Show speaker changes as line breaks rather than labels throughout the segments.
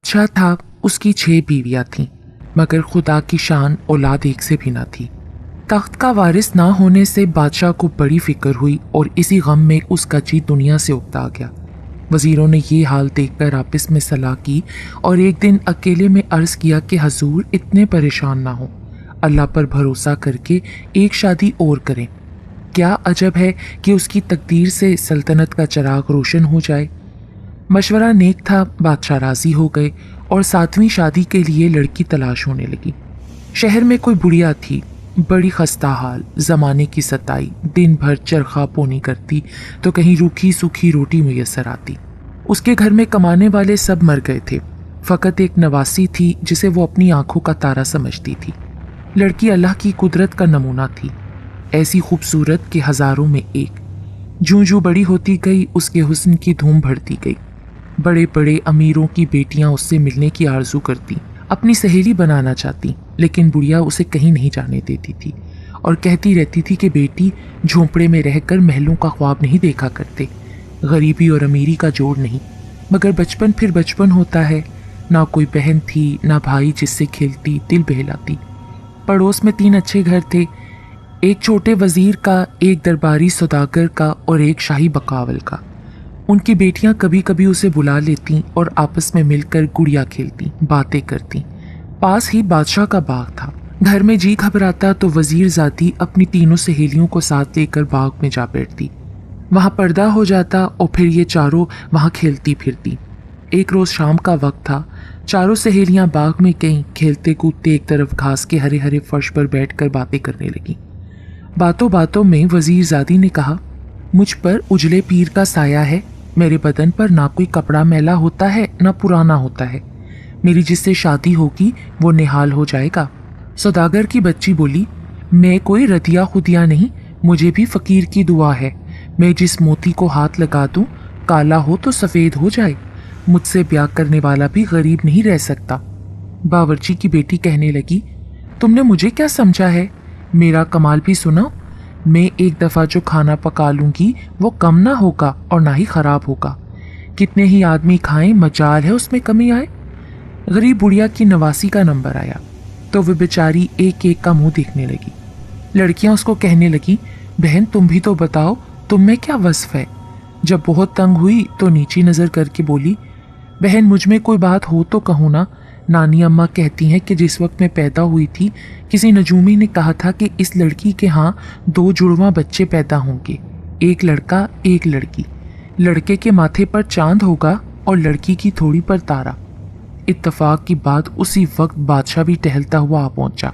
बादशाह था, उसकी 6 बीवियां थीं, मगर खुदा की शान औलाद एक से भी ना थी। तख्त का वारिस ना होने से बादशाह को बड़ी फिक्र हुई और इसी गम में उसका जी दुनिया से उकता गया। वजीरों ने ये हाल देखकर आपस में सलाह की और एक दिन अकेले में अर्ज किया कि हजूर इतने परेशान ना हो, अल्लाह पर भरोसा करके एक शादी और करें। क्या अजब है कि उसकी तकदीर से सल्तनत का चिराग रोशन हो जाए। मशवरा नेक था, बादशाह राजी हो गए और 7वीं शादी के लिए लड़की तलाश होने लगी। शहर में कोई बुढ़िया थी, बड़ी खस्ता हाल, जमाने की सताई, दिन भर चरखा पोनी करती तो कहीं रूखी सूखी रोटी मुयस्सर आती। उसके घर में कमाने वाले सब मर गए थे, फकत एक नवासी थी जिसे वो अपनी आंखों का तारा समझती थी। लड़की अल्लाह की कुदरत का नमूना थी, ऐसी खूबसूरत कि हजारों में एक। जूं जूं बड़ी होती गई उसके हुस्न की धूम बढ़ती गई। बड़े बड़े अमीरों की बेटियां उससे मिलने की आरजू करती, अपनी सहेली बनाना चाहती, लेकिन बुढ़िया उसे कहीं नहीं जाने देती थी और कहती रहती थी कि बेटी, झोंपड़े में रहकर महलों का ख्वाब नहीं देखा करते, गरीबी और अमीरी का जोड़ नहीं। मगर बचपन फिर बचपन होता है। ना कोई बहन थी, ना भाई जिससे खेलती, दिल बहलाती। पड़ोस में 3 अच्छे घर थे, एक छोटे वजीर का, एक दरबारी सौदागर का और एक शाही बकावल का। उनकी बेटियां कभी कभी उसे बुला लेती और आपस में मिलकर गुड़िया खेलती, बातें करती। पास ही बादशाह का बाग था। घर में जी घबराता तो वजीर जाती अपनी 3 सहेलियों को साथ लेकर बाग में जा बैठती। वहां पर्दा हो जाता और फिर ये चारों वहां खेलती फिरती। एक रोज शाम का वक्त था, चारों सहेलियां बाग में गईं, खेलते कूदते एक तरफ घास के हरे हरे फर्श पर बैठकर बातें करने लगी। बातों बातों में वजीर जादी ने कहा, मुझ पर उजले पीर का साया है, मेरे बदन पर ना कोई कपड़ा मैला होता है ना पुराना होता है, मेरी जिससे शादी होगी वो निहाल हो जाएगा। सौदागर की बच्ची बोली, मैं कोई रतिया खुदिया नहीं, मुझे भी फकीर की दुआ है, मैं जिस मोती को हाथ लगा दूं काला हो तो सफेद हो जाए, मुझसे ब्याह करने वाला भी गरीब नहीं रह सकता। बावर्ची की बेटी कहने लगी, तुमने मुझे क्या समझा है, मेरा कमाल भी सुनो, मैं एक दफा जो खाना पका लूंगी वो कम ना होगा और ना ही खराब होगा, कितने ही आदमी खाएं, मजाल है उसमें कमी आए। गरीब बुढ़िया की नवासी का नंबर आया तो वह बेचारी एक एक का मुंह देखने लगी। लड़कियां उसको कहने लगी, बहन तुम भी तो बताओ, तुम में क्या वस्फ है। जब बहुत तंग हुई तो नीची नजर करके बोली, बहन मुझ में कोई बात हो तो कहूँ ना, नानी अम्मा कहती हैं कि जिस वक्त मैं पैदा हुई थी किसी नजूमी ने कहा था कि इस लड़की के यहाँ 2 जुड़वा बच्चे पैदा होंगे, एक लड़का एक लड़की, लड़के के माथे पर चांद होगा और लड़की की थोड़ी पर तारा। इत्तफाक की बात उसी वक्त बादशाह भी टहलता हुआ आ पहुंचा।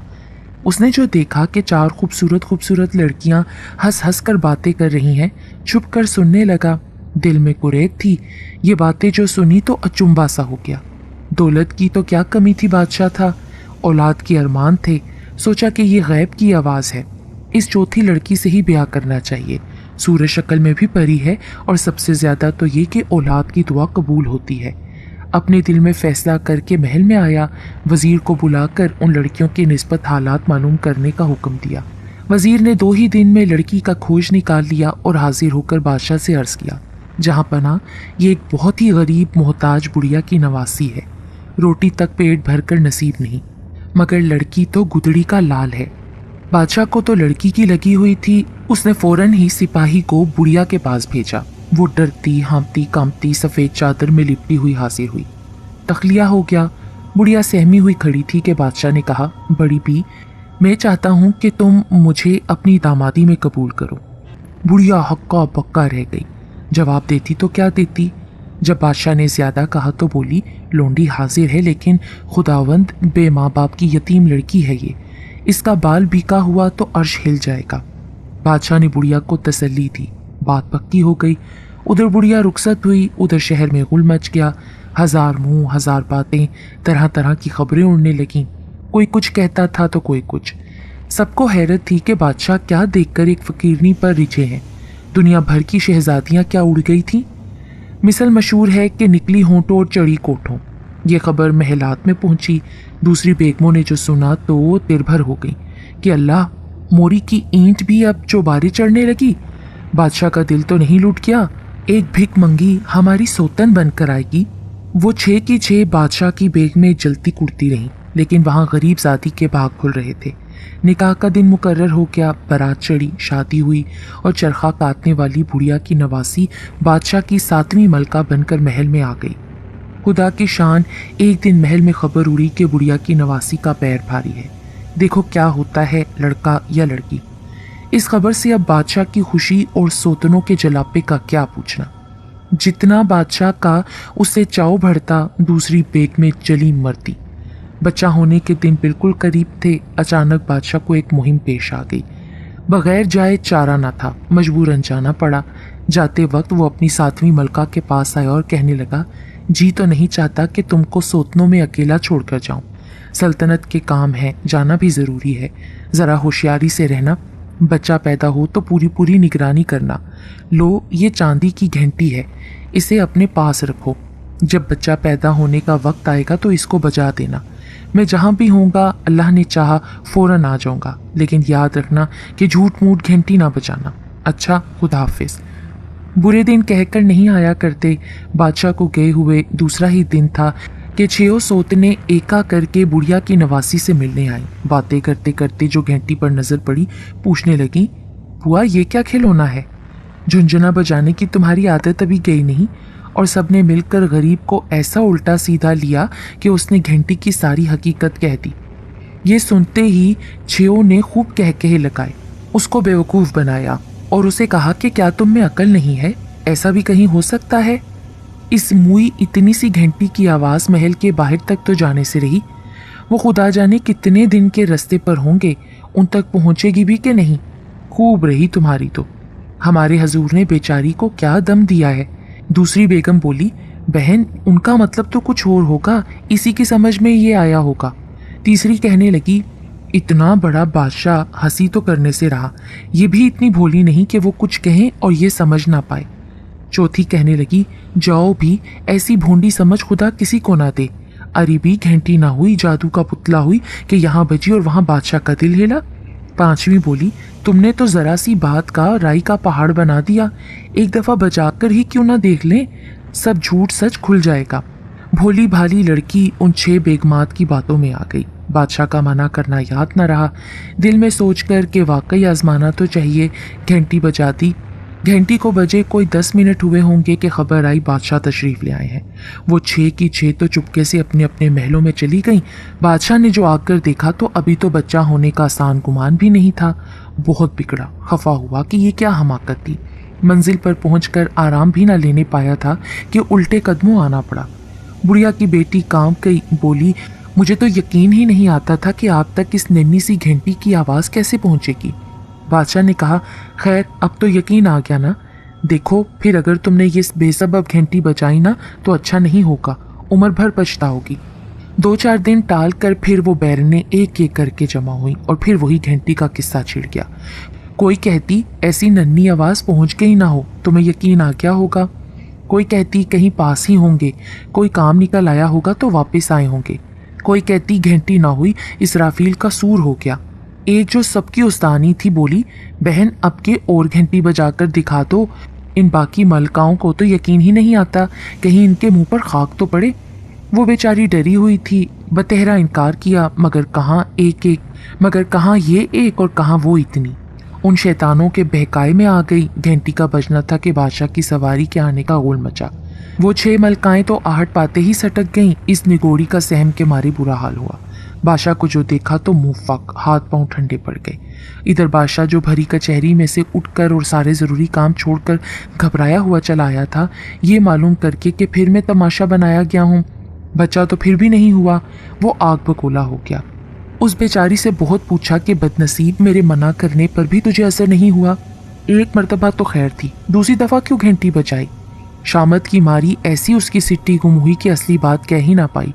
उसने जो देखा कि 4 खूबसूरत खूबसूरत लड़कियां हंस हंस कर बातें कर रही हैं, छुप कर सुनने लगा। दिल में कुरेद थी, ये बातें जो सुनी तो अचंभा सा हो गया। दौलत की तो क्या कमी थी, बादशाह था, औलाद के अरमान थे। सोचा कि ये गैब की आवाज़ है, इस चौथी लड़की से ही ब्याह करना चाहिए। सूरज शक्ल में भी परी है और सबसे ज़्यादा तो ये कि औलाद की दुआ कबूल होती है। अपने दिल में फैसला करके महल में आया। वजीर को बुलाकर उन लड़कियों की निस्बत हालात मालूम करने का हुक्म दिया। वजीर ने 2 ही दिन में लड़की का खोज निकाल लिया और हाजिर होकर बादशाह से अर्ज़ किया, जहाँ पना ये एक बहुत ही गरीब मोहताज बुढ़िया की नवासी है, रोटी तक पेट भरकर नसीब नहीं, मगर लड़की तो गुदड़ी का लाल है। बादशाह को तो लड़की की लगी हुई थी। उसने फौरन ही सिपाही को बुढ़िया के पास भेजा। वो डरती हाँफती कांपती सफ़ेद चादर में लिपटी हुई हाजिर हुई। तखलिया हो गया। बुढ़िया सहमी हुई खड़ी थी कि बादशाह ने कहा, बड़ी बी, मैं चाहता हूँ कि तुम मुझे अपनी दामादी में कबूल करो। बुढ़िया हक्का बक्का रह गई। जवाब देती तो क्या देती। जब बादशाह ने ज़्यादा कहा तो बोली, लोंडी हाजिर है, लेकिन खुदावंद बे माँ बाप की यतीम लड़की है ये, इसका बाल बीका हुआ तो अर्श हिल जाएगा। बादशाह ने बुढ़िया को तसल्ली दी। बात पक्की हो गई। उधर बुढ़िया रुखसत हुई, उधर शहर में गुल मच गया। 1000 मुंह 1000 बातें, तरह तरह की खबरें उड़ने लगीं। कोई कुछ कहता था तो कोई कुछ। सबको हैरत थी कि बादशाह क्या देखकर एक फकीरनी पर रिझे हैं। दुनिया भर की शहजादियां क्या उड़ गई थीं। मिसल मशहूर है कि निकली होंठों और चढ़ी कोठों। ये खबर महलात में पहुंची। दूसरी बेगमों ने जो सुना तो तिरभर हो गई कि अल्लाह, मोरी की ईंट भी अब चौबारे चढ़ने लगी। बादशाह का दिल तो नहीं लूट गया। एक भिख मंगी हमारी सोतन बनकर आएगी। वो 6 की 6 बादशाह की बेग में जलती कुड़ती रहीं, लेकिन वहाँ गरीब जाति के भाग खुल रहे थे। निकाह का दिन मुकर्रर हो गया, बारात चढ़ी, शादी हुई और चरखा काटने वाली बुढ़िया की नवासी बादशाह की 7वीं मलका बनकर महल में आ गई। खुदा की शान, एक दिन महल में खबर उड़ी कि बुढ़िया की नवासी का पैर भारी है। देखो क्या होता है, लड़का या लड़की। इस खबर से अब बादशाह की खुशी और सोतनों के जलापे का क्या पूछना। जितना बादशाह का उससे चाव बढ़ता, दूसरी बेग में जली मरती। बच्चा होने के दिन बिल्कुल करीब थे, अचानक बादशाह को एक मुहिम पेश आ गई। बगैर जाए चारा न था, मजबूरन जाना पड़ा। जाते वक्त वो अपनी 7वीं मलका के पास आया और कहने लगा, जी तो नहीं चाहता कि तुमको सोतनों में अकेला छोड़कर जाऊं। सल्तनत के काम है, जाना भी ज़रूरी है। ज़रा होशियारी से रहना। बच्चा पैदा हो तो पूरी पूरी निगरानी करना। लो, ये चांदी की घंटी है, इसे अपने पास रखो। जब बच्चा पैदा होने का वक्त आएगा तो इसको बजा देना। मैं जहाँ भी होऊंगा, अल्लाह ने चाहा फ़ौरन आ जाऊंगा, लेकिन याद रखना कि झूठ मूठ घंटी ना बजाना। अच्छा, खुदा हाफिज़। बुरे दिन कहकर नहीं आया करते। बादशाह को गए हुए दूसरा ही दिन था कि 6 सोतने एका करके बुढ़िया की नवासी से मिलने आई। बातें करते करते जो घंटी पर नजर पड़ी, पूछने लगी, बुआ ये क्या खिलौना है? झुंझुना बजाने की तुम्हारी आदत अभी गई नहीं? और सबने मिलकर गरीब को ऐसा उल्टा सीधा लिया कि उसने घंटी की सारी हकीकत कह दी। ये सुनते ही 6 ने खूब कह लगाए, उसको बेवकूफ़ बनाया और उसे कहा कि क्या तुम में अकल नहीं है? ऐसा भी कहीं हो सकता है? इस मुई इतनी सी घंटी की आवाज़ महल के बाहर तक तो जाने से रही। वो खुदा जाने कितने दिन के रास्ते पर होंगे, उन तक पहुंचेगी भी कि नहीं। खूब रही तुम्हारी तो। हमारे हजूर ने बेचारी को क्या दम दिया है। दूसरी बेगम बोली, बहन उनका मतलब तो कुछ और होगा, इसी की समझ में ये आया होगा। तीसरी कहने लगी, इतना बड़ा बादशाह हंसी तो करने से रहा, ये भी इतनी भोली नहीं कि वो कुछ कहें और ये समझ ना पाए। चौथी कहने लगी, जाओ भी, ऐसी भोंडी समझ खुदा किसी को ना दे। अरबी घंटी ना हुई, जादू का पुतला हुई कि यहाँ बजी और वहाँ बादशाह का दिल हिला। पांचवी बोली, तुमने तो जरा सी बात का राई का पहाड़ बना दिया, एक दफा बजाकर ही क्यों ना देख लें, सब झूठ सच खुल जाएगा। भोली भाली लड़की उन 6 बेगमात की बातों में आ गई। बादशाह का मना करना याद न रहा। दिल में सोचकर कि वाकई आजमाना तो चाहिए, घंटी बजा दी। घंटी को बजे कोई 10 मिनट हुए होंगे कि खबर आई बादशाह तशरीफ ले आए हैं। वो 6 की 6 तो चुपके से अपने अपने महलों में चली गईं। बादशाह ने जो आकर देखा तो अभी तो बच्चा होने का आसान गुमान भी नहीं था। बहुत बिगड़ा, खफा हुआ कि ये क्या हमाकत थी। मंजिल पर पहुंचकर आराम भी ना लेने पाया था कि उल्टे कदमों आना पड़ा। बुढ़िया की बेटी कांप गई, बोली, मुझे तो यकीन ही नहीं आता था कि आप तक इस नन्ही सी घंटी की आवाज़ कैसे पहुंचेगी। बादशाह ने कहा, खैर अब तो यकीन आ गया ना। देखो फिर अगर तुमने ये बेसबब घंटी बजाई ना तो अच्छा नहीं होगा, उम्र भर पछताओगी। 2-4 दिन टाल कर फिर वो बैरने एक एक करके जमा हुई और फिर वही घंटी का किस्सा छिड़ गया। कोई कहती ऐसी नन्ही आवाज़ पहुंच गई ना हो, तुम्हें यकीन आ गया होगा। कोई कहती कहीं पास ही होंगे, कोई काम निकल आया होगा तो वापस आए होंगे। कोई कहती घंटी ना हुई, इसराफील का सूर हो गया। एक जो सबकी उस्तानी थी बोली, बहन अब के और घंटी बजाकर दिखा दो, इन बाकी मलकाओं को तो यकीन ही नहीं आता, कहीं इनके मुंह पर खाक तो पड़े। वो बेचारी डरी हुई थी, बतेहरा इनकार किया, मगर कहाँ ये एक और कहाँ वो इतनी। उन शैतानों के बहकाए में आ गई। घंटी का बजना था कि बादशाह की सवारी के आने का गोल मचा। वो 6 मलकाएं तो आहट पाते ही सटक गईं। इस निगोड़ी का सहम के मारे बुरा हाल हुआ। बादशाह को जो देखा तो मुंह फक, हाथ पांव ठंडे पड़ गए। इधर बादशाह जो भरी कचहरी में से उठकर और सारे ज़रूरी काम छोड़कर घबराया हुआ चला आया था, ये मालूम करके कि फिर मैं तमाशा बनाया गया हूँ। बच्चा तो फिर भी नहीं हुआ। वो आग बगोला हो गया। उस बेचारी से बहुत पूछा कि बदनसीब, मेरे मना करने पर भी तुझे असर नहीं हुआ। एक मर्तबा तो खैर थी, दूसरी दफ़ा क्यों घंटी बजाई? शामत की मारी ऐसी उसकी सिट्टी गुम हुई कि असली बात कह ही ना पाई।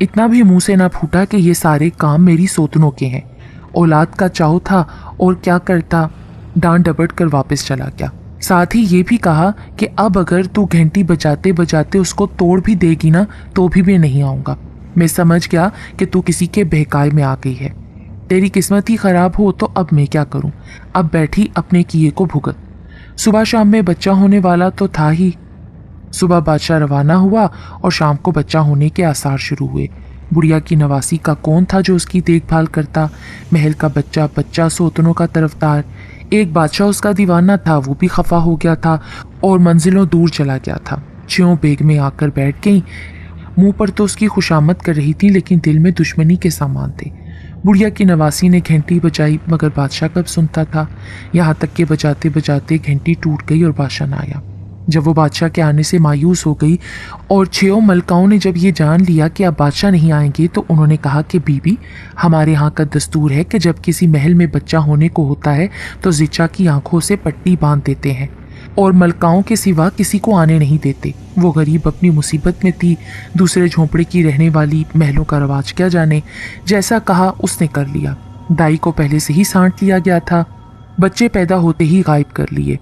इतना भी मुंह से ना फूटा कि ये सारे काम मेरी सोतनों के हैं। औलाद का चाव था और क्या करता, डांट डबट कर वापस चला गया। साथ ही ये भी कहा कि अब अगर तू घंटी बजाते बजाते उसको तोड़ भी देगी ना तो भी मैं नहीं आऊँगा। मैं समझ गया कि तू किसी के बहकाए में आ गई है। तेरी किस्मत ही ख़राब हो तो अब मैं क्या करूँ। अब बैठी अपने किए को भुगत। सुबह शाम में बच्चा होने वाला तो था ही। صبح بادشاہ روانہ ہوا اور شام کو بچہ ہونے کے آثار شروع ہوئے۔ بڑھیا کی نواسی کا کون تھا جو اس کی دیکھ بھال کرتا؟ محل کا بچہ بچہ سوتنوں کا طرفدار، ایک بادشاہ اس کا دیوانہ تھا، وہ بھی خفا ہو گیا تھا اور منزلوں دور چلا گیا تھا۔ چھیوں بیگمیں آ کر بیٹھ گئیں، منہ پر تو اس کی خوشامد کر رہی تھی لیکن دل میں دشمنی کے سامان تھے۔ بڑھیا کی نواسی نے گھنٹی بجائی مگر بادشاہ کب سنتا تھا، یہاں تک کہ بجاتے بجاتے گھنٹی ٹوٹ گئی اور بادشاہ نہ آیا۔ جب وہ بادشاہ کے آنے سے مایوس ہو گئی اور چھیوں ملکاؤں نے جب یہ جان لیا کہ اب بادشاہ نہیں آئیں گے تو انہوں نے کہا کہ بی بی، ہمارے ہاں کا دستور ہے کہ جب کسی محل میں بچہ ہونے کو ہوتا ہے تو زچا کی آنکھوں سے پٹی باندھ دیتے ہیں اور ملکاؤں کے سوا کسی کو آنے نہیں دیتے۔ وہ غریب اپنی مصیبت میں تھی، دوسرے جھونپڑے کی رہنے والی، محلوں کا رواج کیا جانے، جیسا کہا اس نے کر لیا۔ دائی کو پہلے سے ہی سانٹ لیا گیا تھا، بچے پیدا ہوتے ہی غائب کر لیے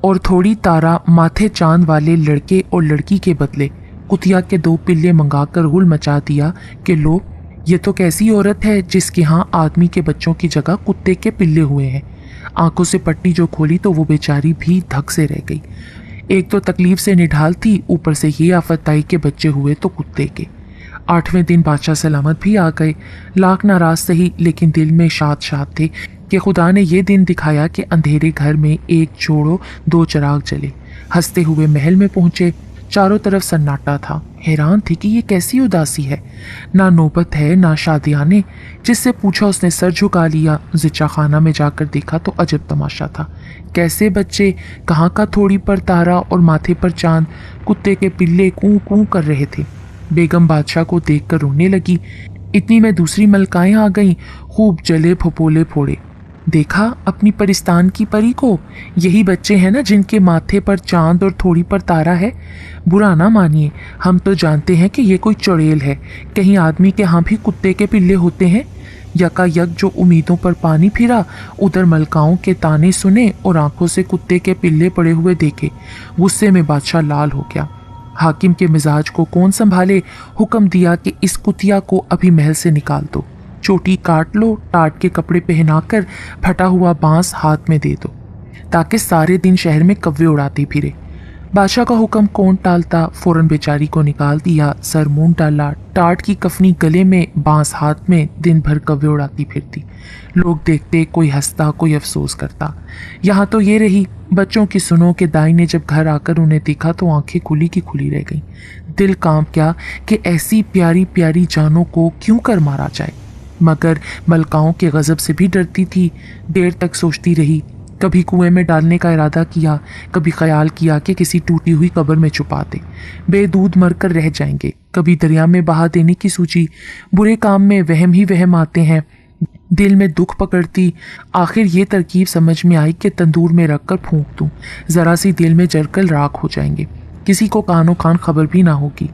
اور تھوڑی تارا ماتھے چاند والے لڑکے اور لڑکی کے بدلے کتیا کے 2 پلے منگا کر غل مچا دیا کہ لو، یہ تو کیسی عورت ہے جس کے ہاں آدمی کے بچوں کی جگہ کتے کے پلے ہوئے ہیں۔ آنکھوں سے پٹی جو کھولی تو وہ بیچاری بھی دھک سے رہ گئی۔ ایک تو تکلیف سے نڈھال تھی، اوپر سے یہ آفت آئی کہ بچے ہوئے تو کتے کے۔ 8ویں دن بادشاہ سلامت بھی آ گئے، لاکھ ناراض سہی لیکن دل میں شاد شاد تھے کہ خدا نے یہ دن دکھایا کہ اندھیرے گھر میں ایک چھوڑو 2 چراغ جلے۔ ہنستے ہوئے محل میں پہنچے، چاروں طرف سناٹا تھا۔ حیران تھی کہ یہ کیسی اداسی ہے، نہ نوبت ہے نہ شادیانے۔ جس سے پوچھا اس نے سر جھکا لیا۔ زچا خانہ میں جا کر دیکھا تو عجب تماشا تھا، کیسے بچے، کہاں کا تھوڑی پر تارا اور ماتھے پر چاند، کتے کے پلے کوں کوں کر رہے تھے۔ بیگم بادشاہ کو دیکھ کر رونے لگی۔ اتنی میں دوسری ملکائیں آ گئیں، خوب جلے پھپولے پھوڑے۔ دیکھا اپنی پرستان کی پری کو، یہی بچے ہیں نا جن کے ماتھے پر چاند اور تھوڑی پر تارا ہے۔ برا نہ مانیے، ہم تو جانتے ہیں کہ یہ کوئی چڑیل ہے، کہیں آدمی کے ہاں بھی کتے کے پلے ہوتے ہیں۔ یکا یک جو امیدوں پر پانی پھرا، ادھر ملکاؤں کے تانے سنے اور آنکھوں سے کتے کے پلے پڑے ہوئے دیکھے۔ غصے میں بادشاہ لال ہو گیا۔ حاکم کے مزاج کو کون سنبھالے، حکم دیا کہ اس کتیا کو ابھی محل سے نکال دو، چوٹی کاٹ لو، ٹاٹ کے کپڑے پہنا کر پھٹا ہوا بانس ہاتھ میں دے دو تاکہ سارے دن شہر میں کوے اڑاتی پھرے۔ بادشاہ کا حکم کون ٹالتا، فوراً بیچاری کو نکال دیا، سر مونڈ ڈالا، ٹاٹ کی کفنی گلے میں، بانس ہاتھ میں، دن بھر کوے اڑاتی پھرتی۔ لوگ دیکھتے، کوئی ہنستا، کوئی افسوس کرتا۔ یہاں تو یہ رہی، بچوں کی سنو کہ دائی نے جب گھر آ کر انہیں دیکھا تو آنکھیں کھلی کی کھلی رہ گئیں۔ دل کانپ گیا کہ ایسی پیاری پیاری جانوں کو کیوں کر مارا جائے، مگر ملکاؤں کے غضب سے بھی ڈرتی تھی۔ دیر تک سوچتی رہی، کبھی کنویں میں ڈالنے کا ارادہ کیا، کبھی خیال کیا کہ کسی ٹوٹی ہوئی قبر میں چھپا دے، بے دودھ مر کر رہ جائیں گے، کبھی دریا میں بہا دینے کی سوچی۔ برے کام میں وہم ہی وہم آتے ہیں، دل میں دکھ پکڑتی۔ آخر یہ ترکیب سمجھ میں آئی کہ تندور میں رکھ کر پھونک دوں، ذرا سی دل میں جل کر راکھ ہو جائیں گے، کسی کو کانوں کان خبر بھی نہ ہوگی۔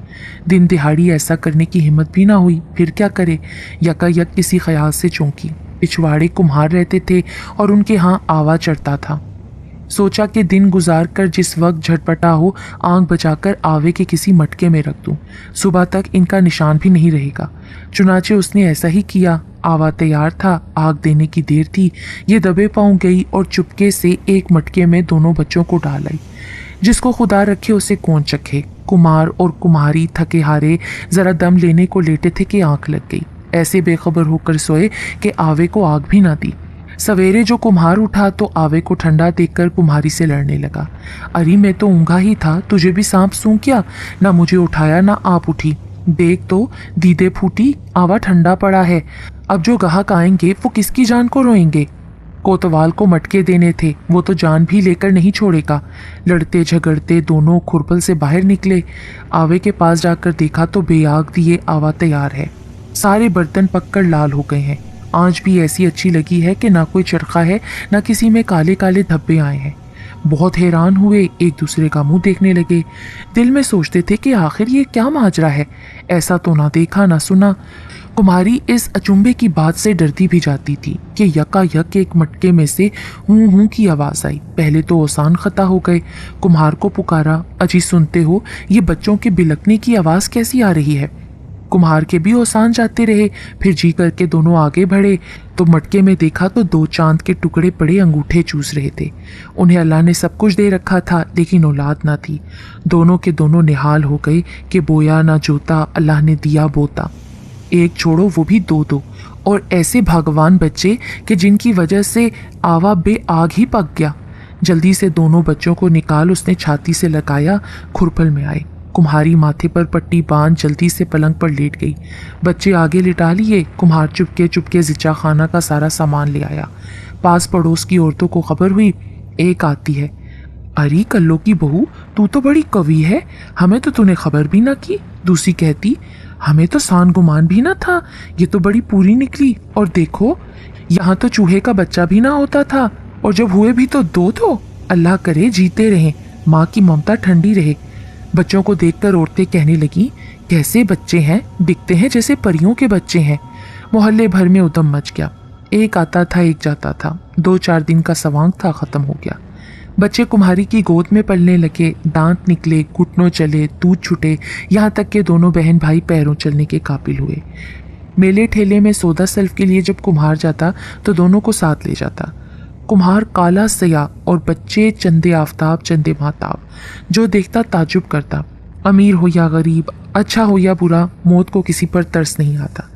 دن دہاڑی ایسا کرنے کی ہمت بھی نہ ہوئی، پھر کیا کرے، یکا یک کسی خیال سے چونکی۔ پچھواڑے کمہار رہتے تھے اور ان کے ہاں آوا چڑھتا تھا۔ سوچا کہ دن گزار کر جس وقت جھٹپٹا ہو، آنکھ بچا کر آوے کے کسی مٹکے میں رکھ دوں، صبح تک ان کا نشان بھی نہیں رہے گا۔ چنانچہ اس نے ایسا ہی کیا۔ آوا تیار تھا، آگ دینے کی دیر تھی، یہ دبے پاؤں گئی اور چپکے سے ایک مٹکے میں دونوں بچوں کو ڈال آئی۔ جس کو خدا رکھے اسے کون چکھے۔ کمار اور کمہاری تھکے ہارے ذرا دم لینے کو لیٹے تھے کہ آنکھ لگ گئی، ایسے بے خبر ہو کر سوئے کہ آوے کو آگ بھی نہ دی۔ سویرے جو کمہار اٹھا تو آوے کو ٹھنڈا دیکھ کر کمہاری سے لڑنے لگا۔ اری میں تو اونگا ہی تھا، تجھے بھی سانپ سونگ کیا، نہ مجھے اٹھایا نہ آپ اٹھی، دیکھ تو دیدے پھوٹی، آوا ٹھنڈا پڑا ہے، اب جو گاہک آئیں گے وہ کس کی جان کو روئیں گے۔ کوتوال کو مٹکے دینے تھے، وہ تو جان بھی لے کر نہیں چھوڑے گا۔ لڑتے جھگڑتے دونوں کھرپل سے باہر نکلے۔ آوے کے پاس جا کر دیکھا تو بے آگ دیے آوا تیار ہے، سارے برتن پک کر لال ہو گئے ہیں، آنچ بھی ایسی اچھی لگی ہے کہ نہ کوئی چرخہ ہے نہ کسی میں کالے کالے دھبے آئے ہیں۔ بہت حیران ہوئے، ایک دوسرے کا منہ دیکھنے لگے، دل میں سوچتے تھے کہ آخر یہ کیا ماجرا ہے، ایسا تو نہ دیکھا نہ سنا۔ کمہاری اس اچنبے کی بات سے ڈرتی بھی جاتی تھی کہ یکا یک ایک مٹکے میں سے ہوں ہوں کی آواز آئی۔ پہلے تو اوسان خطا ہو گئے، کمہار کو پکارا، اجی سنتے ہو یہ بچوں کے بلکنے کی آواز کیسی آ رہی ہے؟ कुम्हार के भी ओसान जाते रहे। फिर जी करके दोनों आगे बढ़े तो मटके में देखा तो 2 चांद के टुकड़े पड़े अंगूठे चूस रहे थे। उन्हें अल्लाह ने सब कुछ दे रखा था, लेकिन औलाद ना थी। दोनों के दोनों निहाल हो गए कि बोया ना जोता अल्लाह ने दिया बोता। एक छोड़ो वो भी 2-2, और ऐसे भगवान बच्चे कि जिनकी वजह से आवा बे आग ही पक गया। जल्दी से दोनों बच्चों को निकाल उसने छाती से लगाया। खुरपल में आए। कुम्हारी माथे पर पट्टी बांध जल्दी से पलंग पर लेट गई। बच्चे आगे लिटा लिए। कुम्हार चुपके चुपके जिचा खाना का सारा सामान ले आया। पास पड़ोस की औरतों को खबर हुई। एक आती है, अरे कल्लो की बहू, तू तो बड़ी कवि है, हमें तो तूने खबर भी ना की। दूसरी कहती, हमें तो सान गुमान भी ना था, ये तो बड़ी पूरी निकली। और देखो, यहाँ तो चूहे का बच्चा भी ना होता था, और जब हुए भी तो 2 तो। अल्लाह करे जीते रहें, माँ की ममता ठंडी रहे। बच्चों को देखकर औरतें कहने लगी, कैसे बच्चे हैं, दिखते हैं जैसे परियों के बच्चे हैं। मोहल्ले भर में उदम मच गया। एक आता था एक जाता था। 2-4 दिन का सवांग था, खत्म हो गया। बच्चे कुम्हारी की गोद में पलने लगे। दांत निकले, घुटनों चले, दूध छूटे, यहाँ तक के दोनों बहन भाई पैरों चलने के काबिल हुए। मेले ठेले में सौदा सल्फ के लिए जब कुम्हार जाता तो दोनों को साथ ले जाता। कुम्हार काला सया और बच्चे चंदे आफताब चंदे महताब। जो देखता ताजुब करता। अमीर हो या गरीब, अच्छा हो या बुरा, मौत को किसी पर तरस नहीं आता।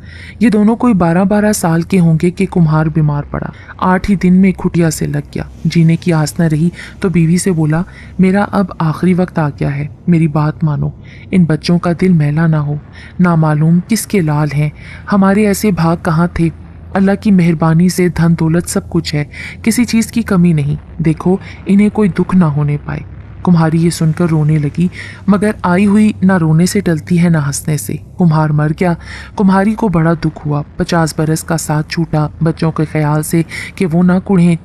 ये दोनों कोई 12-12 साल के होंगे कि कुम्हार बीमार पड़ा। 8 ही दिन में खुटिया से लग गया। जीने की आस न रही तो बीवी से बोला, मेरा अब आखिरी वक्त आ गया है, मेरी बात मानो। इन बच्चों का दिल मैला ना हो। ना मालूम किसके लाल हैं। हमारे ऐसे भाग कहाँ थे। अल्लाह की मेहरबानी से धन दौलत सब कुछ है, किसी चीज़ की कमी नहीं। देखो, इन्हें कोई दुख ना होने पाए। कुम्हारी ये सुनकर रोने लगी, मगर आई हुई ना रोने से टलती है ना हंसने से। कुम्हार मर गया। कुम्हारी को बड़ा दुख हुआ। 50 बरस का साथ छूटा। बच्चों के ख्याल से कि वो ना कुढ़ें,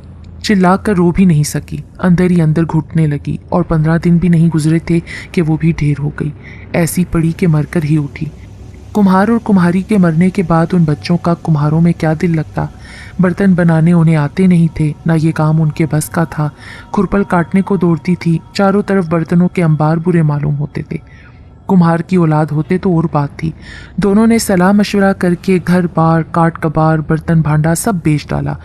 चिल्ला कर रो भी नहीं सकी। अंदर ही अंदर घुटने लगी, और 15 दिन भी नहीं गुजरे थे कि वो भी ढेर हो गई। ऐसी पड़ी कि मरकर ही उठी। कुम्हार और कुम्हारी के मरने के बाद उन बच्चों का कुम्हारों में क्या दिल लगता। बर्तन बनाने उन्हें आते नहीं थे, ना ये काम उनके बस का था। खुरपल काटने को दौड़ती थी। चारों तरफ बर्तनों के अंबार बुरे मालूम होते थे। कुम्हार की औलाद होते तो और बात थी। दोनों ने सलाह मशवरा करके घर बार, काट कबार, बर्तन भांडा सब बेच डाला,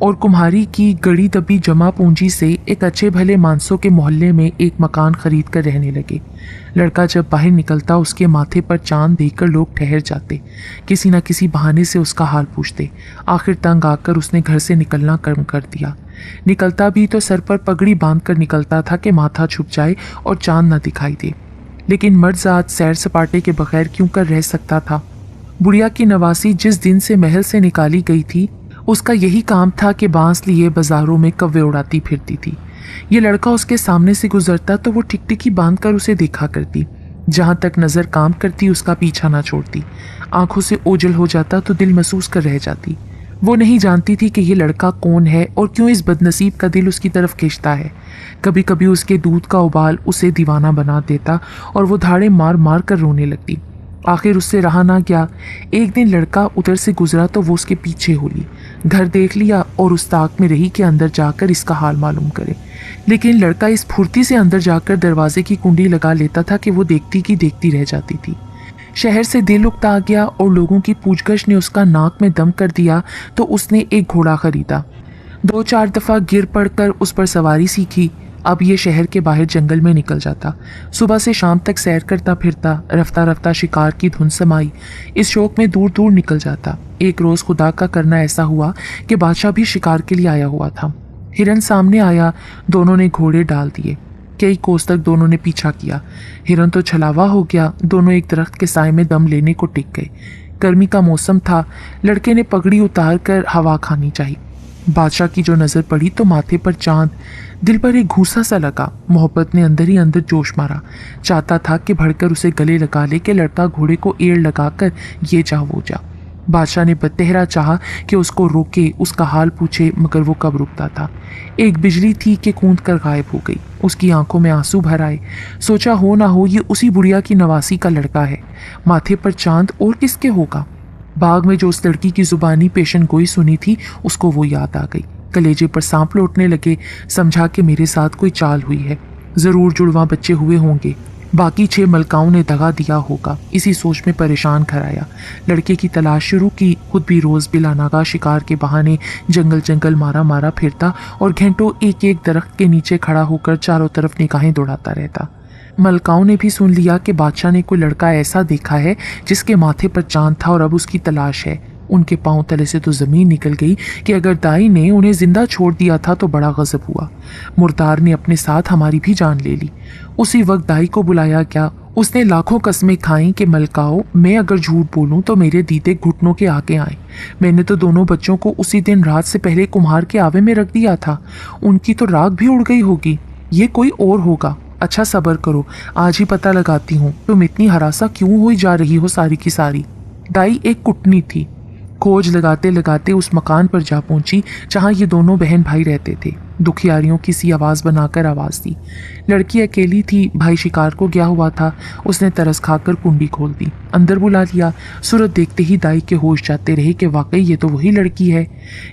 और कुम्हारी की गड़ी दबी जमा पूंजी से एक अच्छे भले मानसों के मोहल्ले में एक मकान खरीद कर रहने लगे। लड़का जब बाहर निकलता उसके माथे पर चांद देखकर लोग ठहर जाते। किसी न किसी बहाने से उसका हाल पूछते। आखिर तंग आकर उसने घर से निकलना कम कर दिया। निकलता भी तो सर पर पगड़ी बांध कर निकलता था कि माथा छुप जाए और चांद न दिखाई दे। लेकिन मर्द सैर सपाटे के बगैर क्यों कर रह सकता था। बुढ़िया की नवासी जिस दिन से महल से निकाली गई थी, उसका यही काम था कि बांस लिए बाजारों में कव्वे उड़ाती फिरती थी। ये लड़का उसके सामने से गुजरता तो वो टिकटिकी बांध कर उसे देखा करती। जहाँ तक नज़र काम करती उसका पीछा ना छोड़ती। आंखों से ओझल हो जाता तो दिल महसूस कर रह जाती। वो नहीं जानती थी कि ये लड़का कौन है और क्यों इस बदनसीब का दिल उसकी तरफ खींचता है। कभी कभी उसके दूध का उबाल उसे दीवाना बना देता और वो धाड़े मार मार कर रोने लगती। आखिर उससे रहा ना गया। एक दिन लड़का उधर से गुजरा तो वो उसके पीछे हो ली। घर देख लिया और उस ताक में रही कि अंदर जाकर इसका हाल मालूम करे। लेकिन लड़का इस फुर्ती से अंदर जाकर दरवाजे की कुंडी लगा लेता था कि वो देखती की देखती रह जाती थी। शहर से दिल उकता गया और लोगों की पूछगछ ने उसका नाक में दम कर दिया तो उसने एक घोड़ा खरीदा। 2-4 दफ़ा गिर पड़कर उस पर सवारी सीखी। अब ये शहर के बाहर जंगल में निकल जाता। सुबह से शाम तक सैर करता फिरता। रफ्ता रफ्ता शिकार की धुन समाई। इस शौक में दूर दूर निकल जाता। एक रोज़ खुदा का करना ऐसा हुआ कि बादशाह भी शिकार के लिए आया हुआ था। हिरन सामने आया। दोनों ने घोड़े डाल दिए। कई कोस तक दोनों ने पीछा किया। हिरन तो छलावा हो गया। दोनों एक दरख्त के साए में दम लेने को टिक गए। गर्मी का मौसम था। लड़के ने पगड़ी उतार कर हवा खानी चाहिए। बादशाह की जो नज़र पड़ी तो माथे पर चांद। दिल पर एक घूसा सा लगा। मोहब्बत ने अंदर ही अंदर जोश मारा। चाहता था कि भड़कर उसे गले लगा ले कि लड़का घोड़े को एड़ लगाकर ये जा वो जा। बादशाह ने बतेहरा चाहा कि उसको रोके, उसका हाल पूछे, मगर वो कब रुकता था। एक बिजली थी कि कूद कर गायब हो गई। उसकी आंखों में आंसू भर आए। सोचा हो ना हो ये उसी बुढ़िया की नवासी का लड़का है। माथे पर चांद और किसके होगा। बाग में जो उस लड़की की जुबानी पेशन गोई सुनी थी उसको वो याद आ गई। कलेजे पर सांप लौटने लगे। समझा कि मेरे साथ कोई चाल हुई है। ज़रूर जुड़वा बच्चे हुए होंगे। बाकी 6 मलकाओं ने दगा दिया होगा, इसी सोच में परेशान घर आया। लड़के की तलाश शुरू की। खुद भी रोज बिलानागा शिकार के बहाने जंगल जंगल मारा मारा फिरता और घंटों एक एक दरख्त के नीचे खड़ा होकर चारों तरफ निगाहें दौड़ाता रहता। मलकाओं ने भी सुन लिया कि बादशाह ने कोई लड़का ऐसा देखा है जिसके माथे पर चांद था और अब उसकी तलाश है। उनके पांव तले से तो जमीन निकल गई कि अगर दाई ने उन्हें जिंदा छोड़ दिया था तो बड़ा गजब हुआ। मुर्दार ने अपने साथ हमारी भी जान ले ली। उसी वक्त दाई को बुलाया गया। उसने लाखों कस्में खाई कि मलकाओं, मैं अगर झूठ बोलूं तो मेरे दीदे घुटनों के आगे आए। मैंने तो दोनों बच्चों को उसी दिन रात से पहले कुम्हार के आवे में रख दिया था। उनकी तो राख भी उड़ गई होगी। ये कोई और होगा। अच्छा सब्र करो, आज ही पता लगाती हूँ। तुम इतनी हरासा क्यों हुई जा रही हो सारी की सारी? दाई एक कुटनी थी। खोज लगाते लगाते उस मकान पर जा पहुंची जहां ये दोनों बहन भाई रहते थे। दुखियारियों की सी आवाज बनाकर आवाज दी। लड़की अकेली थी, भाई शिकार को गया हुआ था। उसने तरस खाकर कुंडी खोल दी, अंदर बुला लिया। सूरत देखते ही दाई के होश जाते रहे कि वाकई ये तो वही लड़की है।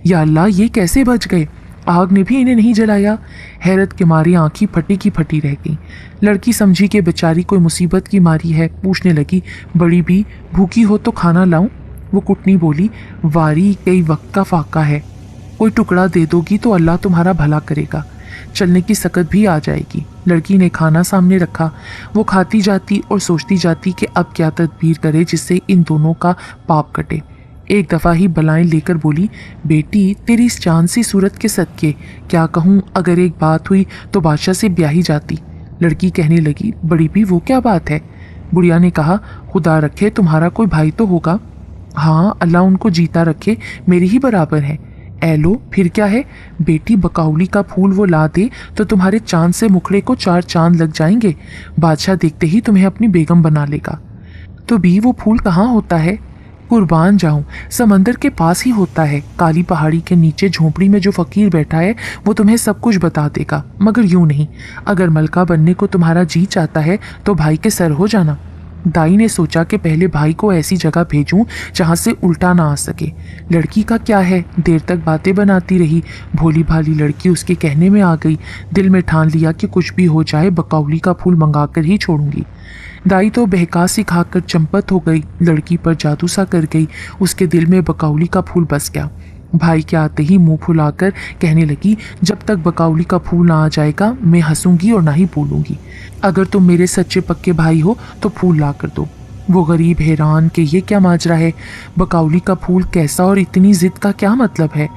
या अल्लाह, ये कैसे बच गए? आग ने भी इन्हें नहीं जलाया? हैरत के मारी आंखी फटी की फटी रह गई। लड़की समझी कि बेचारी कोई मुसीबत की मारी है। पूछने लगी, बड़ी भी भूखी हो तो खाना लाऊं? वो कुटनी बोली, वारी कई वक्त का फाका है, कोई टुकड़ा दे दोगी तो अल्लाह तुम्हारा भला करेगा, चलने की सकत भी आ जाएगी। लड़की ने खाना सामने रखा। वो खाती जाती और सोचती जाती कि अब क्या तदबीर करे जिससे इन दोनों का पाप कटे। एक दफ़ा ही बलाएं लेकर बोली, बेटी तेरी इस चांद सी सूरत के सदके क्या कहूँ, अगर एक बात हुई तो बादशाह से ब्याही जाती। लड़की कहने लगी, बड़ी भी वो क्या बात है? बुढ़िया ने कहा, खुदा रखे तुम्हारा कोई भाई तो होगा। हाँ, अल्लाह उनको जीता रखे, मेरे ही बराबर है। एलो, फिर क्या है? बेटी बकाउली का फूल वो ला दे तो तुम्हारे चांद से मुखड़े को 4 चांद लग जाएंगे। बादशाह देखते ही तुम्हें अपनी बेगम बना लेगा। तो भी वो फूल कहाँ होता है? कुर्बान जाऊं, समंदर के पास ही होता है। काली पहाड़ी के नीचे झोंपड़ी में जो फकीर बैठा है वो तुम्हें सब कुछ बता देगा, मगर यूं नहीं। अगर मलका बनने को तुम्हारा जी चाहता है तो भाई के सर हो जाना। दाई ने सोचा कि पहले भाई को ऐसी जगह भेजूं जहां से उल्टा ना आ सके। लड़की का क्या है, देर तक बातें बनाती रही। भोली भाली लड़की उसके कहने में आ गई। दिल में ठान लिया कि कुछ भी हो जाए बकौली का फूल मंगाकर ही छोड़ूंगी। दाई तो बहका सिखाकर चंपत हो गई, लड़की पर जादू सा कर गई। उसके दिल में बकौली का फूल बस गया। भाई के आते ही मुंह फुलाकर कहने लगी, जब तक बकौली का फूल ना आ जाएगा मैं हंसूंगी और ना ही बोलूंगी। अगर तुम मेरे सच्चे पक्के भाई हो तो फूल ला कर दो। वो गरीब हैरान कि ये क्या माजरा है, बकौली का फूल कैसा और इतनी जिद का क्या मतलब है।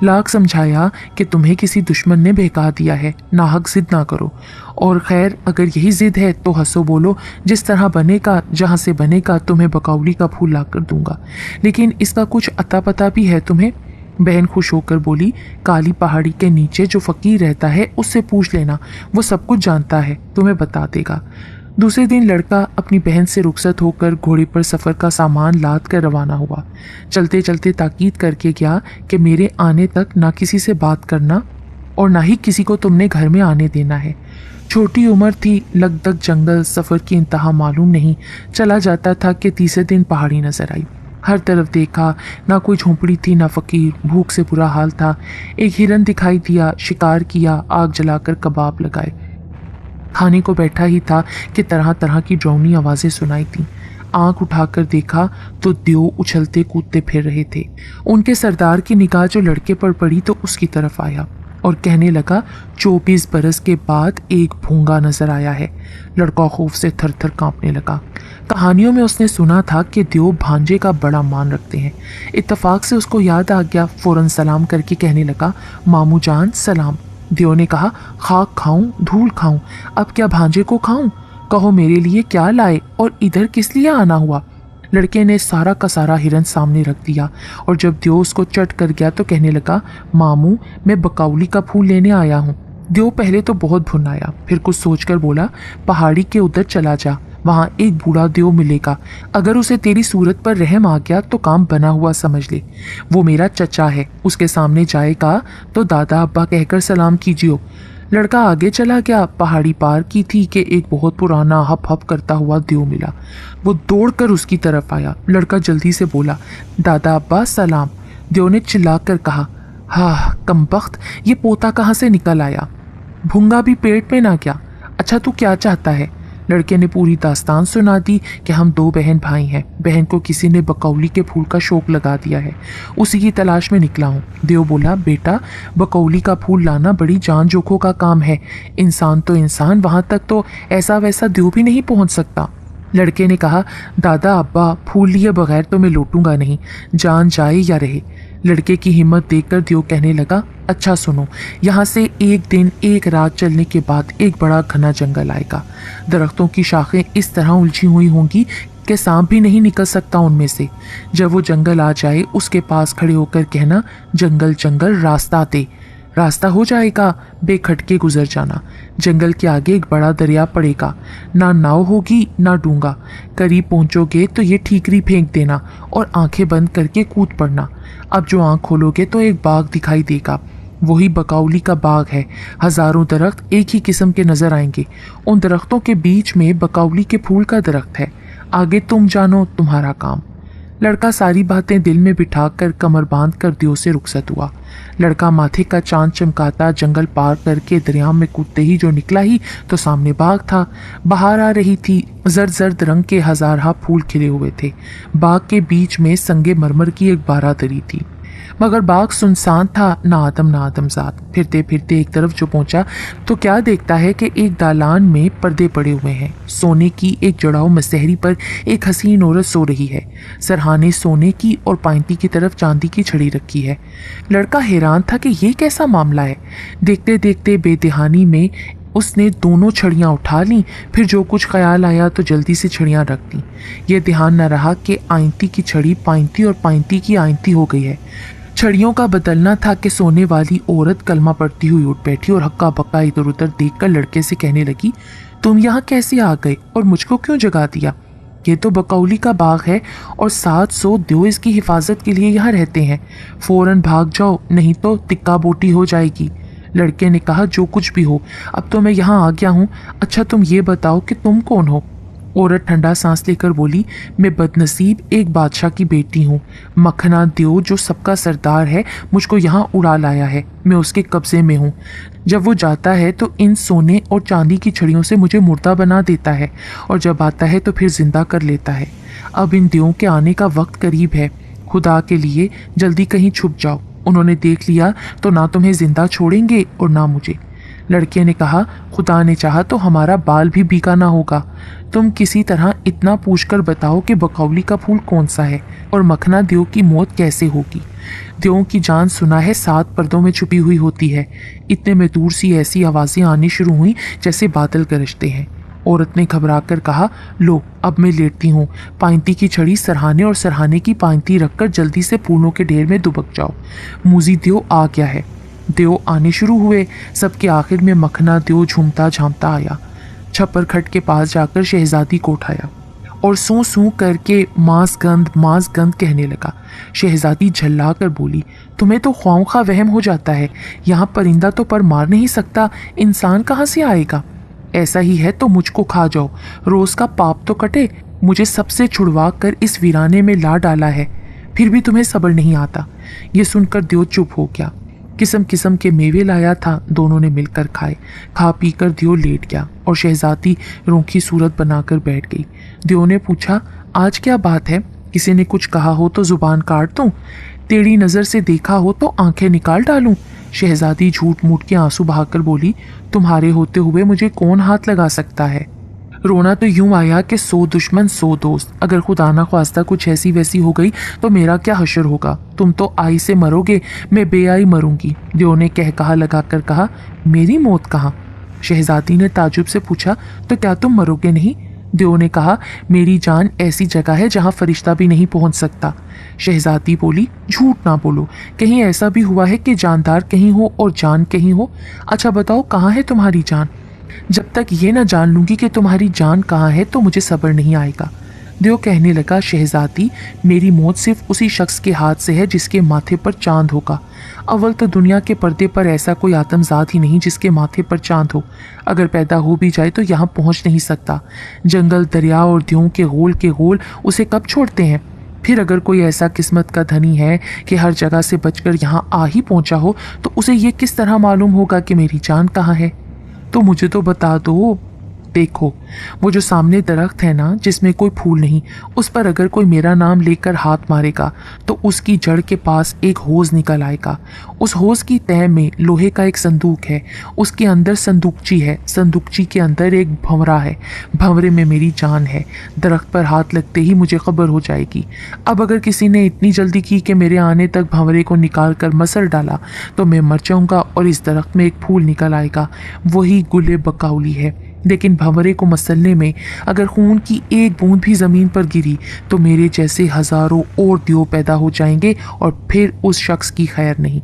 लाख समझाया कि तुम्हें किसी दुश्मन ने बहका दिया है, नाहक जिद ना करो। और खैर अगर यही जिद है तो हंसो बोलो, जिस तरह बनेगा जहाँ से बनेगा तुम्हें बकौली का फूल ला कर दूंगा। लेकिन इसका कुछ अता पता भी है तुम्हें? बहन खुश होकर बोली, काली पहाड़ी के नीचे जो फकीर रहता है उससे पूछ लेना, वो सब कुछ जानता है, तुम्हें बता देगा। दूसरे दिन लड़का अपनी बहन से रुखसत होकर घोड़े पर सफ़र का सामान लाद कर रवाना हुआ। चलते चलते ताकीद करके गया कि मेरे आने तक ना किसी से बात करना और ना ही किसी को तुमने घर में आने देना है। छोटी उम्र थी, लगदग जंगल, सफ़र की इंतहा मालूम नहीं। चला जाता था कि तीसरे दिन पहाड़ी नजर आई। हर तरफ देखा, ना कोई झोंपड़ी थी ना फकीर। भूख से बुरा हाल था। एक हिरन दिखाई दिया, शिकार किया, आग जलाकर कबाब लगाए। खाने को बैठा ही था कि तरह तरह की डरावनी आवाज़ें सुनाई थीं। आंख उठाकर देखा तो देव उछलते कूदते फिर रहे थे। उनके सरदार की निगाह जो लड़के पर पड़ी तो उसकी तरफ आया और कहने लगा, 24 बरस के बाद एक भूंगा नजर आया है। लड़का खौफ से थर थर कांपने लगा। कहानियों में उसने सुना था कि देव भांजे का बड़ा मान रखते हैं। इत्तफाक से उसको याद आ गया। फौरन सलाम करके कहने लगा, मामू जान सलाम। देव ने कहा, खाक खाऊं धूल खाऊं, अब क्या भांजे को खाऊं? कहो मेरे लिए क्या लाए और इधर किस लिए आना हुआ? लड़के ने सारा का सारा हिरन सामने रख दिया और जब देव उसको चट कर गया तो कहने लगा, मामू मैं बकौली का फूल लेने आया हूँ। देव पहले तो बहुत भुनाया, फिर कुछ सोचकर बोला, पहाड़ी के उधर चला जा, वहाँ एक बूढ़ा देव मिलेगा। अगर उसे तेरी सूरत पर रहम आ गया तो काम बना हुआ समझ ले। वो मेरा चचा है, उसके सामने जाएगा तो दादा अब्बा कहकर सलाम कीजियो। लड़का आगे चला गया। पहाड़ी पार की थी कि एक बहुत पुराना हप हप करता हुआ देव मिला। वो दौड़कर उसकी तरफ आया। लड़का जल्दी से बोला, दादा अब्बा सलाम। देव ने चिल्लाकर कहा, हाँ कमबख्त, ये पोता कहाँ से निकल आया? भूंगा भी पेट में ना क्या? अच्छा तू क्या चाहता है? लड़के ने पूरी दास्तान सुना दी कि हम 2 बहन भाई हैं। बहन को किसी ने बकौली के फूल का शौक लगा दिया है, उसी की तलाश में निकला हूँ। देव बोला, बेटा बकौली का फूल लाना बड़ी जान जोखों का काम है। इंसान तो इंसान, वहाँ तक तो ऐसा वैसा देव भी नहीं पहुँच सकता। लड़के ने कहा, दादा अब्बा फूल लिए बगैर तो मैं लौटूंगा नहीं, जान जाए या रहे। लड़के की हिम्मत देखकर देव कहने लगा, अच्छा सुनो, यहाँ से एक दिन एक रात चलने के बाद एक बड़ा घना जंगल आएगा। दरख्तों की शाखें इस तरह उलझी हुई होंगी कि सांप भी नहीं निकल सकता उनमें से। जब वो जंगल आ जाए उसके पास खड़े होकर कहना, जंगल जंगल रास्ता दे। रास्ता हो जाएगा, बेखटके गुजर जाना। जंगल के आगे एक बड़ा दरिया पड़ेगा, ना नाव होगी ना डूंगा। करीब पहुंचोगे तो ये ठीकरी फेंक देना और आंखें बंद करके कूद पड़ना। अब जो आंख खोलोगे तो एक बाग दिखाई देगा, वही बकौली का बाग है। हजारों दरख्त एक ही किस्म के नजर आएंगे। उन दरख्तों के बीच में बकौली के फूल का दरख्त है। आगे तुम जानो, तुम्हारा काम। लड़का सारी बातें दिल में बिठाकर कमर बांध कर देव से रुखसत हुआ। लड़का माथे का चांद चमकाता जंगल पार करके दरिया में कूदते ही जो निकला ही तो सामने बाग था। बाहर आ रही थी, जर्द जर्द रंग के हजारहा फूल खिले हुए थे। बाग के बीच में संगे मरमर की एक बारादरी थी, मगर बाग सुनसान था, ना आदम ना आदमजात। फिरते फिरते एक तरफ जो पहुंचा तो क्या देखता है कि एक दालान में पर्दे पड़े हुए हैं। सोने की एक जड़ाऊ मसहरी पर एक हसीन औरत सो रही है। सरहाने सोने की और पाइंती की तरफ चांदी की छड़ी रखी है। लड़का हैरान था कि ये कैसा मामला है। देखते देखते बेदहानी में उसने दोनों छड़ियाँ उठा लीं। फिर जो कुछ ख्याल आया तो जल्दी से छड़ियाँ रख दी। ये ध्यान न रहा कि आइंती की छड़ी पाइंती और पाइंती की आइंती हो गई है। छड़ियों का बदलना था कि सोने वाली औरत कलमा पढ़ती हुई उठ बैठी और हक्का बक्का इधर उधर देखकर लड़के से कहने लगी, तुम यहाँ कैसे आ गए और मुझको क्यों जगा दिया? ये तो बकौली का बाग है और 700 देव इसकी हिफाजत के लिए यहाँ रहते हैं। फौरन भाग जाओ, नहीं तो तिक्का बोटी हो जाएगी। लड़के ने कहा, जो कुछ भी हो, अब तो मैं यहाँ आ गया हूँ। अच्छा तुम ये बताओ कि तुम कौन हो? औरत ठंडा सांस लेकर बोली, मैं बदनसीब एक बादशाह की बेटी हूँ। मखना देव जो सबका सरदार है मुझको यहाँ उड़ा लाया है। मैं उसके कब्जे में हूँ। जब वो जाता है तो इन सोने और चांदी की छड़ियों से मुझे मुर्दा बना देता है और जब आता है तो फिर जिंदा कर लेता है। अब इन देवों के आने का वक्त करीब है। खुदा के लिए जल्दी कहीं छुप जाओ। उन्होंने देख लिया तो ना तुम्हें जिंदा छोड़ेंगे और ना मुझे। लड़के ने कहा, खुदा ने चाहा तो हमारा बाल भी बीका ना होगा। तुम किसी तरह इतना पूछकर बताओ कि बकौली का फूल कौन सा है और मखना देव की मौत कैसे होगी। देवों की जान सुना है 7 पर्दों में छुपी हुई होती है। इतने में दूर सी ऐसी आवाजें आनी शुरू हुई जैसे बादल गरजते हैं। औरत ने घबराकर कहा, लो अब मैं लेटती हूँ। पाइंती की छड़ी सरहाने और सरहाने की पाइंती रखकर जल्दी से फूलों के ढेर में दुबक जाओ। मूजी देव आ गया है। देव आने शुरू हुए। सबके आखिर में मखना देव झूमता झामता आया। छप्पर खट के पास जाकर शहजादी को उठाया और सू सू करके मांस गंध कहने लगा। शहजादी झल्ला कर बोली, तुम्हें तो ख्वामखा वहम हो जाता है। यहाँ परिंदा तो पर मार नहीं सकता, इंसान कहाँ से आएगा? ऐसा ही है तो मुझको खा जाओ, रोज का पाप तो कटे। मुझे सबसे छुड़वा कर इस वीराने में ला डाला है, फिर भी तुम्हें सब्र नहीं आता। ये सुनकर देव चुप हो गया। किस्म किस्म के मेवे लाया था, दोनों ने मिलकर खाए। खा पी कर देव लेट गया और शहजादी रूखी सूरत बनाकर बैठ गई। देव ने पूछा, आज क्या बात है? किसी ने कुछ कहा हो तो जुबान काट दूं? टेढ़ी नज़र से देखा हो तो आंखें निकाल डालूं? शहजादी झूठ मूठ के आंसू बहाकर बोली, तुम्हारे होते हुए मुझे कौन हाथ लगा सकता है? रोना तो यूं आया कि 100 दुश्मन 100 दोस्त। अगर खुदा ना ख्वास्ता कुछ ऐसी वैसी हो गई तो मेरा क्या हशर होगा? तुम तो आई से मरोगे, मैं बेआई मरूंगी। देव ने कह कहा लगाकर कहा, मेरी मौत कहाँ? शहजादी ने ताजुब से पूछा, तो क्या तुम मरोगे नहीं? देव ने कहा, मेरी जान ऐसी जगह है जहाँ फरिश्ता भी नहीं पहुँच सकता। शहजादी बोली, झूठ ना बोलो, कहीं ऐसा भी हुआ है कि जानदार कहीं हो और जान कहीं हो? अच्छा बताओ, कहाँ है तुम्हारी जान? जब तक ये ना जान लूंगी कि तुम्हारी जान कहाँ है तो मुझे सब्र नहीं आएगा। देव कहने लगा, शहजादी, मेरी मौत सिर्फ उसी शख्स के हाथ से है जिसके माथे पर चांद होगा। अव्वल तो दुनिया के पर्दे पर ऐसा कोई आतमजात ही नहीं जिसके माथे पर चांद हो। अगर पैदा हो भी जाए तो यहाँ पहुँच नहीं सकता। जंगल, दरिया और देवों के गोल उसे कब छोड़ते हैं? फिर अगर कोई ऐसा किस्मत का धनी है कि हर जगह से बचकर यहाँ आ ही पहुँचा हो तो उसे ये किस तरह मालूम होगा कि मेरी जान कहाँ है? तो मुझे तो बता दो। देखो, वो जो सामने दरख्त है ना जिसमें कोई फूल नहीं, उस पर अगर कोई मेरा नाम लेकर हाथ मारेगा तो उसकी जड़ के पास एक होज निकल आएगा। उस होज की तह में लोहे का एक संदूक है, उसके अंदर संदूकची है, संदूकची के अंदर एक भंवरा है, भंवरे में मेरी जान है। दरख्त पर हाथ लगते ही मुझे खबर हो जाएगी। अब अगर किसी ने इतनी जल्दी की कि मेरे आने तक भंवरे को निकाल कर मसल डाला तो मैं मर जाऊंगा और इस दरख्त में एक फूल निकल आएगा, वही गुले बकाउली है। लेकिन भंवरे को मसलने में अगर खून की एक बूंद भी ज़मीन पर गिरी तो मेरे जैसे हज़ारों और दियो पैदा हो जाएंगे और फिर उस शख्स की खैर नहीं।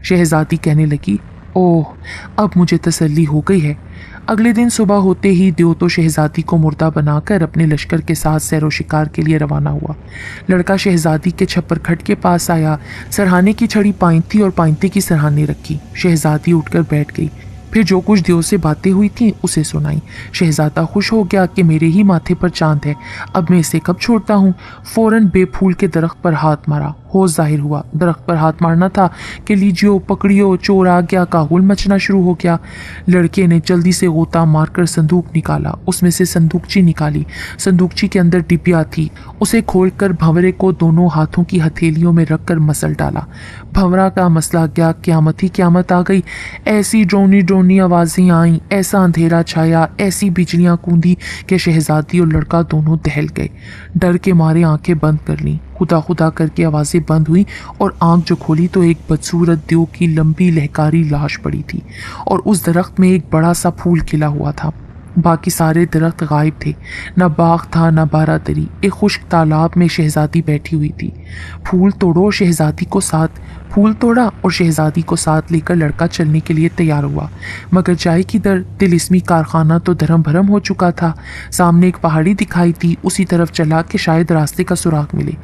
शहजादी कहने लगी, ओह, अब मुझे तसल्ली हो गई है। अगले दिन सुबह होते ही दियो तो शहजादी को मुर्दा बनाकर अपने लश्कर के साथ सैरो शिकार के लिए रवाना हुआ। लड़का शहजादी के छप्पर खट के पास आया, सरहाने की छड़ी पाइंती और पाइंती की सरहाने रखी। शहजादी उठकर बैठ गई, फिर जो कुछ दियो से बातें हुई थीं उसे सुनाई। शहजादा खुश हो गया कि मेरे ही माथे पर चांद है, अब मैं इसे कब छोड़ता हूँ। फौरन बेफूल के दरख्त पर हाथ मारा, होश जाहिर हुआ। दरख्त पर हाथ मारना था कि लीजियो पकड़ियो, चोर आ गया का हुल मचना शुरू हो गया। लड़के ने जल्दी से गोता मारकर संदूक निकाला, उसमें से संदूकची निकाली। संदूकची के अंदर डिबिया थी, उसे खोलकर भंवरे को दोनों हाथों की हथेलियों में रखकर मसल डाला। भंवरा का मसला गया, क्यामत ही क्यामत आ गई। ऐसी ड्रोनी ड्रोनी आवाज़ें आईं, ऐसा अंधेरा छाया, ऐसी बिजलियां कूदी कि शहजादी और लड़का दोनों दहल गए। डर के मारे आंखें बंद कर लीं, खुदा खुदा करके आवाज़ें बंद हुई और आंख जो खोली तो एक बदसूरत दियो की लंबी लहकारी लाश पड़ी थी और उस दरख्त में एक बड़ा सा फूल खिला हुआ था। बाकी सारे दरख्त गायब थे, न बाग था न बारादरी। एक खुश्क तालाब में शहजादी बैठी हुई थी। फूल तोड़ा और शहजादी को साथ लेकर लड़का चलने के लिए तैयार हुआ, मगर जाए किधर। तिलिस्मी कारखाना तो धर्म भरम हो चुका था। सामने एक पहाड़ी दिखाई थी, उसी तरफ चला कि शायद रास्ते का सुराग मिले।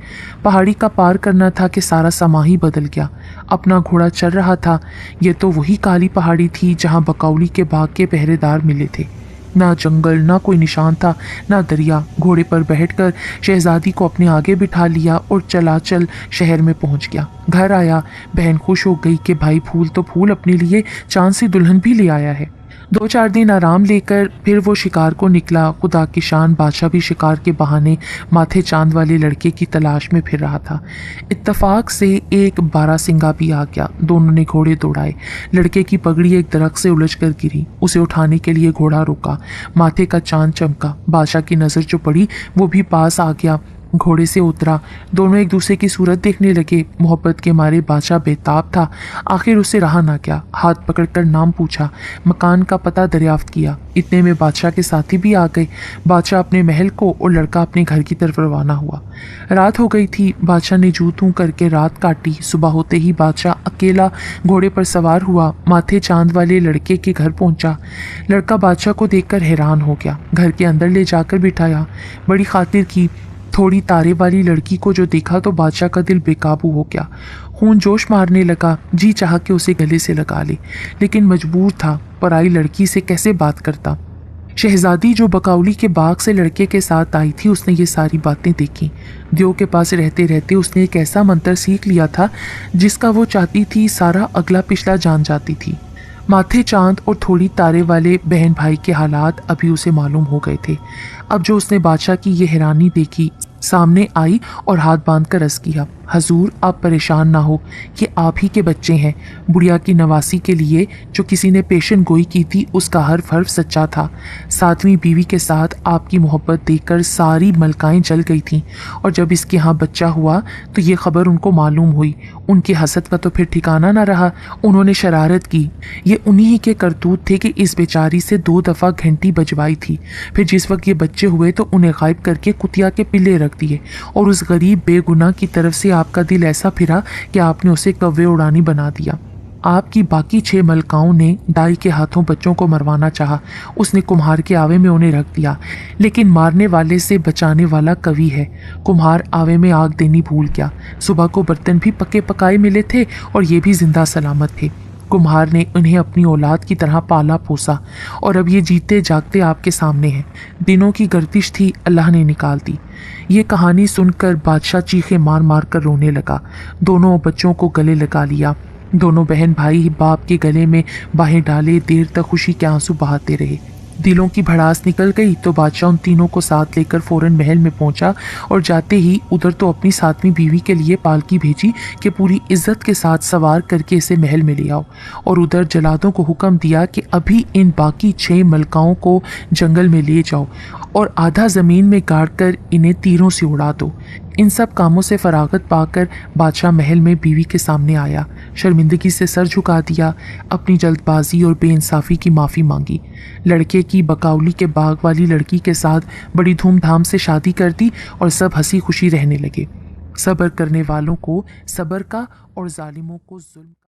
पहाड़ी का पार करना था कि सारा समा ही बदल गया। अपना घोड़ा चल रहा था, ये तो वही काली पहाड़ी थी जहाँ बकौली के बाग के पहरेदार मिले थे। ना जंगल, ना कोई निशान था, ना दरिया। घोड़े पर बैठकर शहजादी को अपने आगे बिठा लिया और चलाचल शहर में पहुंच गया। घर आया, बहन खुश हो गई कि भाई फूल तो फूल अपने लिए चांद सी दुल्हन भी ले आया है। 2-4 दिन आराम लेकर फिर वो शिकार को निकला। खुदा की शान बादशाह भी शिकार के बहाने माथे चांद वाले लड़के की तलाश में फिर रहा था। इत्तफाक से एक बारासिंगा भी आ गया। दोनों ने घोड़े दौड़ाए। लड़के की पगड़ी एक दरख्त से उलझकर गिरी, उसे उठाने के लिए घोड़ा रुका। माथे का चांद चमका, बादशाह की नज़र जो पड़ी वो भी पास आ गया। घोड़े से उतरा, दोनों एक दूसरे की सूरत देखने लगे। मोहब्बत के मारे बादशाह बेताब था। आखिर उसे रहा ना गया, हाथ पकड़कर नाम पूछा, मकान का पता दरियाफ्त किया। इतने में बादशाह के साथी भी आ गए। बादशाह अपने महल को और लड़का अपने घर की तरफ रवाना हुआ। रात हो गई थी। बादशाह ने जू तू करके रात काटी। सुबह होते ही बादशाह अकेला घोड़े पर सवार हुआ, माथे चांद वाले लड़के के घर पहुंचा। लड़का बादशाह को देखकर हैरान हो गया, घर के अंदर ले जाकर बिठाया, बड़ी खातिर की। थोड़ी तारे वाली लड़की को जो देखा तो बादशाह का दिल बेकाबू हो गया। खून जोश मारने लगा, जी चाह के उसे गले से लगा ले, लेकिन मजबूर था, पराई लड़की से कैसे बात करता। शहजादी जो बकौली के बाग से लड़के के साथ आई थी, उसने ये सारी बातें देखी। दियो के पास रहते रहते उसने एक ऐसा मंत्र सीख लिया था जिसका वो चाहती थी सारा अगला पिछला जान जाती थी। माथे चांद और थोड़ी तारे वाले बहन भाई के हालात अभी उसे मालूम हो गए थे। अब जो उसने बादशाह की ये हैरानी देखी, सामने आई और हाथ बांध कर अर्ज़ किया, हजूर आप परेशान ना हो, ये आप ही के बच्चे हैं। बुढ़िया की नवासी के लिए जो किसी ने पेशन गोई की थी उसका हर्फ हर्फ सच्चा था। 7वीं बीवी के साथ आपकी मोहब्बत देखकर सारी मलकाएं जल गई थीं और जब इसके यहाँ बच्चा हुआ तो ये खबर उनको मालूम हुई। उनकी हसद का तो फिर ठिकाना ना रहा, उन्होंने शरारत की। ये उन्हीं ही के करतूत थे कि इस बेचारी से 2 दफ़ा घंटी बजवाई थी। फिर जिस वक्त ये बच्चे हुए तो उन्हें गायब करके कुतिया के पिल्ले रख दिए और उस गरीब बेगुनाह की तरफ से आपका दिल ऐसा फिरा कि आपने उसे कव्वे उड़ानी बना दिया। आपकी बाकी 6 मलकाओं ने दाई के हाथों बच्चों को मरवाना चाहा। उसने कुम्हार के आवे में उन्हें रख दिया, लेकिन मारने वाले से बचाने वाला कवि है। कुम्हार आवे में आग देनी भूल गया। सुबह को बर्तन भी पके पकाए मिले थे और ये भी जिंदा सलामत थे। कुम्हार ने उन्हें अपनी औलाद की तरह पाला पोसा और अब ये जीते जागते आपके सामने हैं। दिनों की गर्दिश थी, अल्लाह ने निकाल दी। ये कहानी सुनकर बादशाह चीखे मार मार कर रोने लगा। दोनों बच्चों को गले लगा लिया। दोनों बहन भाई बाप के गले में बाहें डाले देर तक खुशी के आंसू बहाते रहे। دلوں کی بھڑاس نکل گئی تو بادشاہ ان تینوں کو ساتھ لے کر فوراً محل میں پہنچا اور جاتے ہی ادھر تو اپنی 7ویں بیوی کے لیے پالکی بھیجی کہ پوری عزت کے ساتھ سوار کر کے اسے محل میں لے آؤ، اور ادھر جلادوں کو حکم دیا کہ ابھی ان باقی 6 ملکاؤں کو جنگل میں لے جاؤ اور آدھا زمین میں گاڑ کر انہیں تیروں سے اڑا دو۔ ان سب کاموں سے فراغت پا کر بادشاہ محل میں بیوی کے سامنے آیا، شرمندگی سے سر جھکا دیا، اپنی جلد بازی اور بے انصافی کی معافی مانگی، لڑکے کی بقاؤلی کے باغ والی لڑکی کے ساتھ بڑی دھوم دھام سے شادی کر دی اور سب ہنسی خوشی رہنے لگے۔ صبر کرنے والوں کو صبر کا اور ظالموں کو ظلم کا